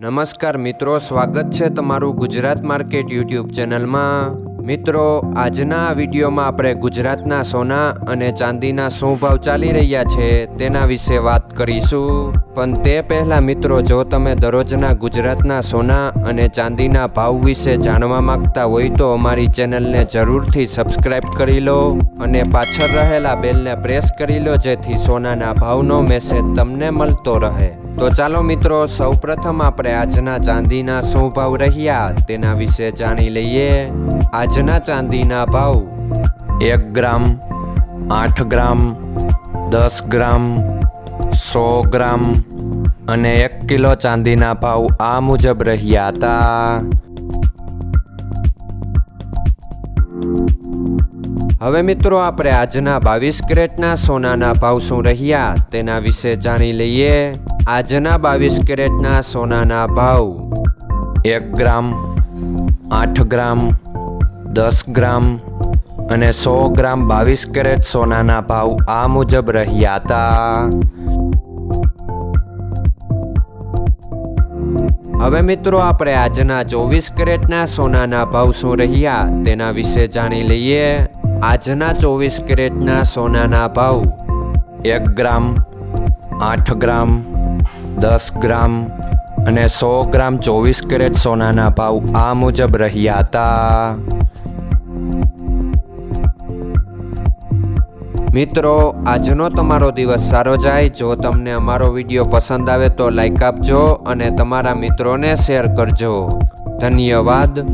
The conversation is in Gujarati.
નમસ્કાર મિત્રો, સ્વાગત છે તમારું ગુજરાત માર્કેટ યુટ્યુબ ચેનલમાં। મિત્રો, આજના આ વિડીયોમાં આપણે ગુજરાતના સોના અને ચાંદીના શું ભાવ ચાલી રહ્યા છે તેના વિશે વાત કરીશું। પણ તે પહેલાં મિત્રો, જો તમે દરરોજના ગુજરાતના સોના અને ચાંદીના ભાવ વિશે જાણવા માંગતા હોય તો અમારી ચેનલને જરૂરથી સબસ્ક્રાઈબ કરી લો અને પાછળ રહેલા બેલને પ્રેસ કરી લો, જેથી સોનાના ભાવનો મેસેજ તમને મળતો રહે। તો ચાલો મિત્રો, સૌપ્રથમ આપણે આજના ચાંદીના શું ભાવ રહ્યા તેના વિશે જાણી લઈએ। આજના ચાંદીના ભાવ 1 ગ્રામ, 8 ગ્રામ, 10 ગ્રામ, 100 ગ્રામ અને 1 કિલો ચાંદીના ભાવ આ મુજબ રહ્યા હતા। હવે મિત્રો, આપણે આજના 22 કેરેટના સોનાના ભાવ શું રહ્યા તેના વિશે જાણી લઈએ। આજના 22 કેરેટના સોનાના ભાવ 1 ગ્રામ, 8 ગ્રામ, 10 ગ્રામ અને 100 ગ્રામ 22 કેરેટ સોનાના ભાવ આ મુજબ રહ્યા હતા। હવે મિત્રો, આપણે આજના 24 કેરેટના સોનાના ભાવ શું રહ્યા તેના વિશે જાણી લઈએ। આજના 24 કેરેટના સોનાના ભાવ 1 ગ્રામ, 8 ગ્રામ, 10 ગ્રામ અને 100 ગ્રામ 24 કેરેટ સોનાના ભાવ આ મુજબ રહ્યા હતા। મિત્રો, આજનો તમારો દિવસ સારો જાય। જો તમને અમારો વિડીયો પસંદ આવે તો લાઈક આપજો અને તમારા મિત્રોને શેર કરજો। ધન્યવાદ।